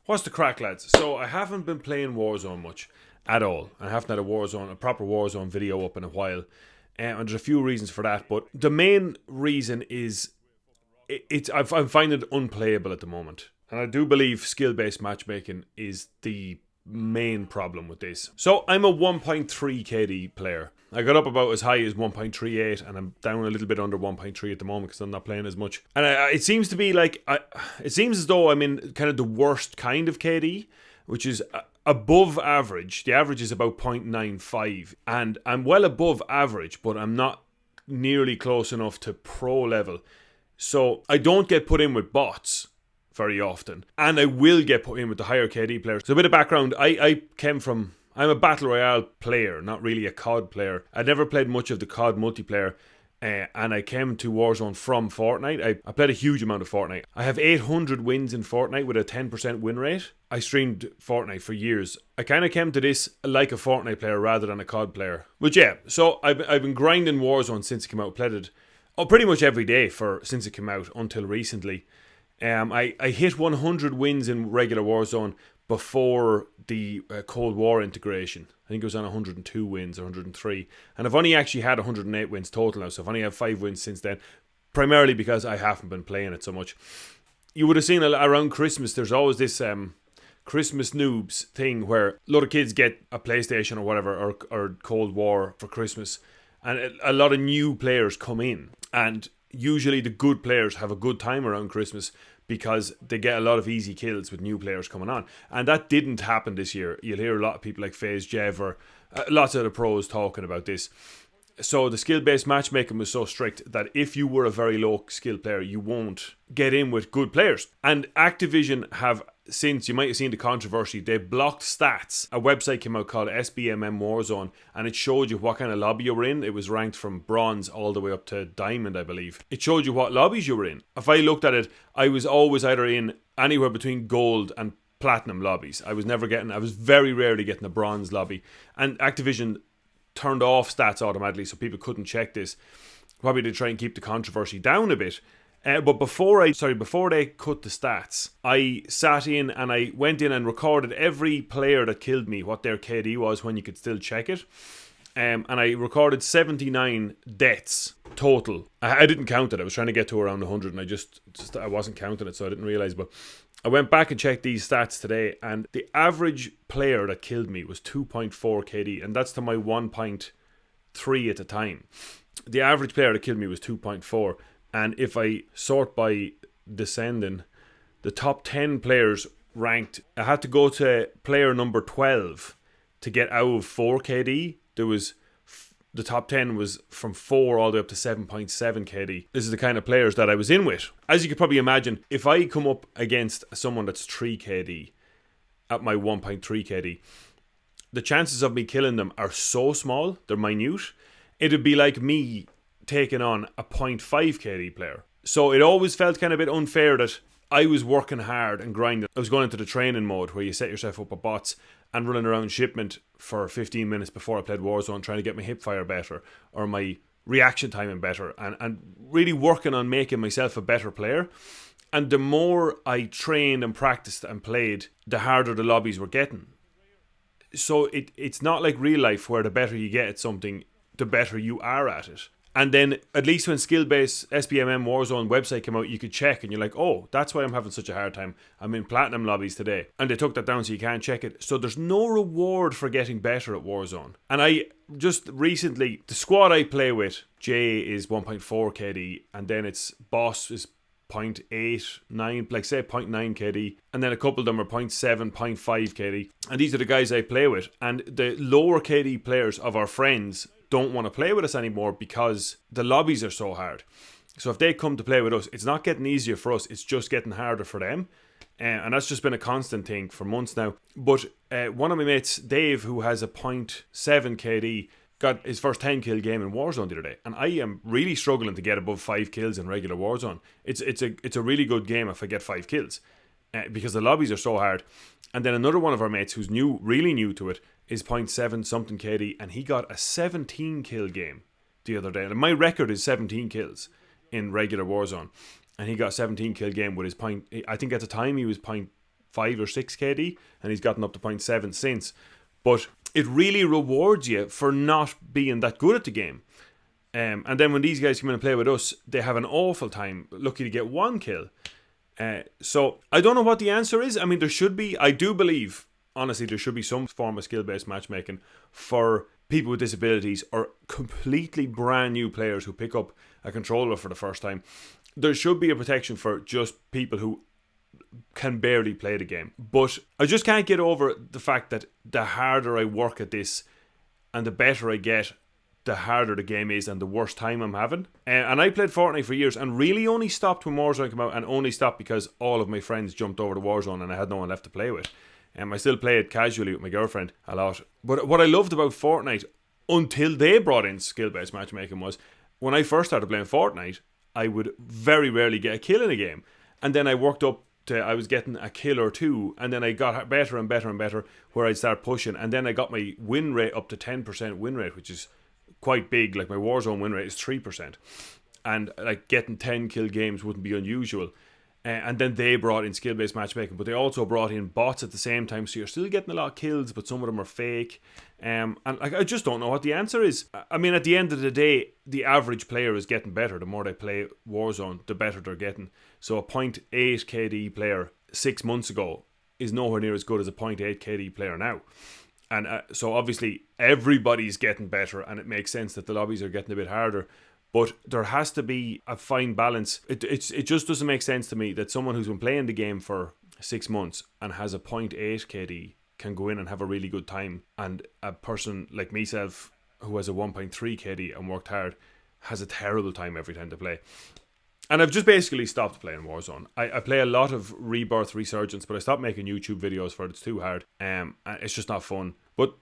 What's the crack, lads? So I haven't been playing Warzone much at all. I haven't had a proper Warzone video up in a while. And there's a few reasons for that, but the main reason is I'm finding it unplayable at the moment. And I do believe skill-based matchmaking is the main problem with this. So I'm a 1.3 KD player. I got up about as high as 1.38 and I'm down a little bit under 1.3 at the moment because I'm not playing as much. And it seems to be like, it seems as though I'm in kind of the worst kind of KD, which is above average. The average is about 0.95 and I'm well above average, but I'm not nearly close enough to pro level. So I don't get put in with bots very often, and I will get put in with the higher KD players. So a bit of background, I'm a Battle Royale player, not really a COD player. I never played much of the COD multiplayer, and I came to Warzone from Fortnite. I played a huge amount of Fortnite. I have 800 wins in Fortnite with a 10% win rate. I streamed Fortnite for years. I kind of came to this like a Fortnite player rather than a COD player. But yeah, so I've been grinding Warzone since it came out. Played it pretty much every day since it came out until recently. I hit 100 wins in regular Warzone before the Cold War integration. I think it was on 102 wins or 103. And I've only actually had 108 wins total now, so I've only had 5 wins since then, primarily because I haven't been playing it so much. You would have seen around Christmas, there's always this Christmas noobs thing where a lot of kids get a PlayStation or whatever, or Cold War for Christmas, and a lot of new players come in. And usually the good players have a good time around Christmas because they get a lot of easy kills with new players coming on. And that didn't happen this year. You'll hear a lot of people like FaZe Jev or lots of the pros talking about this. So the skill-based matchmaking was so strict that if you were a very low skill player, you won't get in with good players. And Activision have, since, you might have seen the controversy, they blocked stats. A website came out called SBMM Warzone, and it showed you what kind of lobby you were in. It was ranked from bronze all the way up to diamond, I believe. It showed you what lobbies you were in. If I looked at it, I was always either in anywhere between gold and platinum lobbies. I was very rarely getting a bronze lobby. And Activision turned off stats automatically so people couldn't check this, probably to try and keep the controversy down a bit. But before they cut the stats, I sat in and I went in and recorded every player that killed me, what their KD was when you could still check it. And I recorded 79 deaths total. I didn't count it. I was trying to get to around 100 and I wasn't counting it, so I didn't realise. But I went back and checked these stats today, and the average player that killed me was 2.4 KD, and that's to my 1.3 at the time. The average player that killed me was 2.4, and if I sort by descending, the top 10 players ranked, I had to go to player number 12 to get out of 4 KD. The top 10 was from 4 all the way up to 7.7 KD. This is the kind of players that I was in with. As you could probably imagine, if I come up against someone that's 3 KD at my 1.3 KD, the chances of me killing them are so small, they're minute. It'd be like me taking on a 0.5 KD player. So it always felt kind of a bit unfair that I was working hard and grinding. I was going into the training mode where you set yourself up with bots and running around shipment for 15 minutes before I played Warzone, trying to get my hipfire better or my reaction timing better, and really working on making myself a better player. And the more I trained and practiced and played, the harder the lobbies were getting. So it's not like real life where the better you get at something, the better you are at it. And then, at least when skill-based SBMM Warzone website came out, you could check and you're like, oh, that's why I'm having such a hard time. I'm in platinum lobbies today. And they took that down so you can't check it. So there's no reward for getting better at Warzone. And I just recently, the squad I play with, Jay is 1.4 KD, and then its boss is 0.89, like say 0.9 KD, and then a couple of them are 0.7, 0.5 KD. And these are the guys I play with. And the lower KD players of our friends don't want to play with us anymore because the lobbies are so hard. So if they come to play with us, it's not getting easier for us, it's just getting harder for them. And that's just been a constant thing for months now. But one of my mates, Dave, who has a 0.7 KD, got his first 10 kill game in Warzone the other day, and I am really struggling to get above 5 kills in regular Warzone. It's a really good game if I get 5 kills because the lobbies are so hard. And then another one of our mates who's really new to it is 0.7 something KD, and he got a 17 kill game the other day. And my record is 17 kills in regular Warzone, and he got a 17 kill game with his point. I think at the time he was 0.5 or 6 KD, and he's gotten up to 0.7 since. But it really rewards you for not being that good at the game. And then when these guys come in and play with us, they have an awful time, lucky to get 1 kill. So I don't know what the answer is. I mean, there should be, I do believe, honestly, there should be some form of skill-based matchmaking for people with disabilities or completely brand new players who pick up a controller for the first time. There should be a protection for just people who can barely play the game. But I just can't get over the fact that the harder I work at this and the better I get, the harder the game is and the worse time I'm having. And I played Fortnite for years and really only stopped when Warzone came out, and only stopped because all of my friends jumped over to Warzone and I had no one left to play with. I still play it casually with my girlfriend a lot. But what I loved about Fortnite, until they brought in skill-based matchmaking, was when I first started playing Fortnite, I would very rarely get a kill in a game. And then I worked up to, I was getting a kill or 2, and then I got better and better and better, where I'd start pushing. And then I got my win rate up to 10% win rate, which is quite big. Like my Warzone win rate is 3%. And like getting 10 kill games wouldn't be unusual. And then they brought in skill-based matchmaking, but they also brought in bots at the same time, so you're still getting a lot of kills, but some of them are fake. And like, I just don't know what the answer is. I mean, at the end of the day, the average player is getting better. The more they play Warzone, the better they're getting. So a 0.8 KD player 6 months ago is nowhere near as good as a 0.8 KD player now. And so obviously everybody's getting better, and it makes sense that the lobbies are getting a bit harder. But there has to be a fine balance. It just doesn't make sense to me that someone who's been playing the game for 6 months and has a 0.8 KD can go in and have a really good time, and a person like myself who has a 1.3 KD and worked hard has a terrible time every time they play. And I've just basically stopped playing Warzone. I play a lot of Rebirth, Resurgence, but I stopped making YouTube videos for it. It's too hard. It's just not fun. But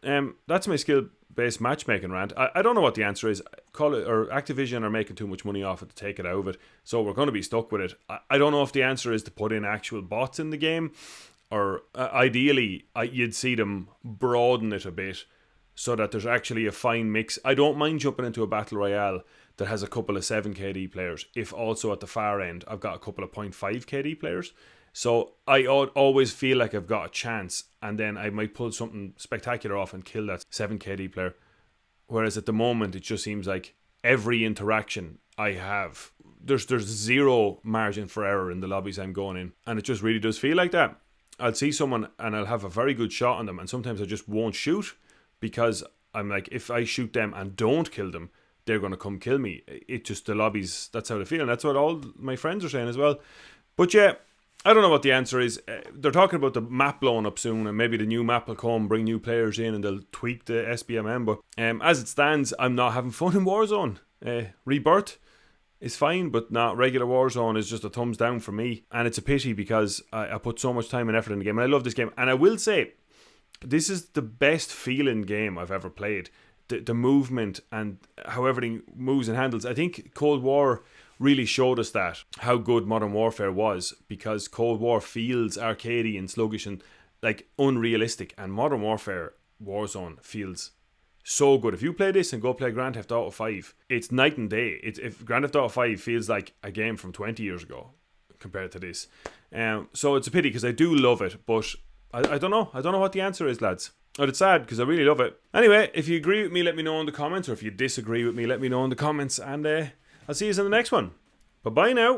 that's my skill-based matchmaking rant. I don't know what the answer is. Call it, or Activision are making too much money off it to take it out of it, so we're going to be stuck with it. I don't know if the answer is to put in actual bots in the game, or ideally you'd see them broaden it a bit so that there's actually a fine mix. I don't mind jumping into a battle royale that has a couple of 7 KD players, if also at the far end I've got a couple of 0.5 KD players. So I always feel like I've got a chance, and then I might pull something spectacular off and kill that 7 KD player. Whereas at the moment, it just seems like every interaction I have, there's zero margin for error in the lobbies I'm going in. And it just really does feel like that. I'll see someone and I'll have a very good shot on them, and sometimes I just won't shoot because I'm like, if I shoot them and don't kill them, they're going to come kill me. It just, the lobbies, that's how they feel. And that's what all my friends are saying as well. But yeah, I don't know what the answer is. They're talking about the map blowing up soon, and maybe the new map will come, bring new players in, and they'll tweak the SBMM. But as it stands, I'm not having fun in Warzone. Rebirth is fine, but not regular Warzone is just a thumbs down for me. And it's a pity because I put so much time and effort in the game, and I love this game. And I will say, this is the best feeling game I've ever played. The movement and how everything moves and handles. I think Cold War really showed us that, how good Modern Warfare was, because Cold War feels arcadey and sluggish and like unrealistic, and Modern Warfare Warzone feels so good. If you play this and go play Grand Theft Auto 5, it's night and day. If Grand Theft Auto 5 feels like a game from 20 years ago compared to this. So it's a pity because I do love it, but I don't know. I don't know what the answer is, lads. But it's sad because I really love it. Anyway, if you agree with me, let me know in the comments, or if you disagree with me, let me know in the comments, and I'll see you in the next one. Bye-bye now.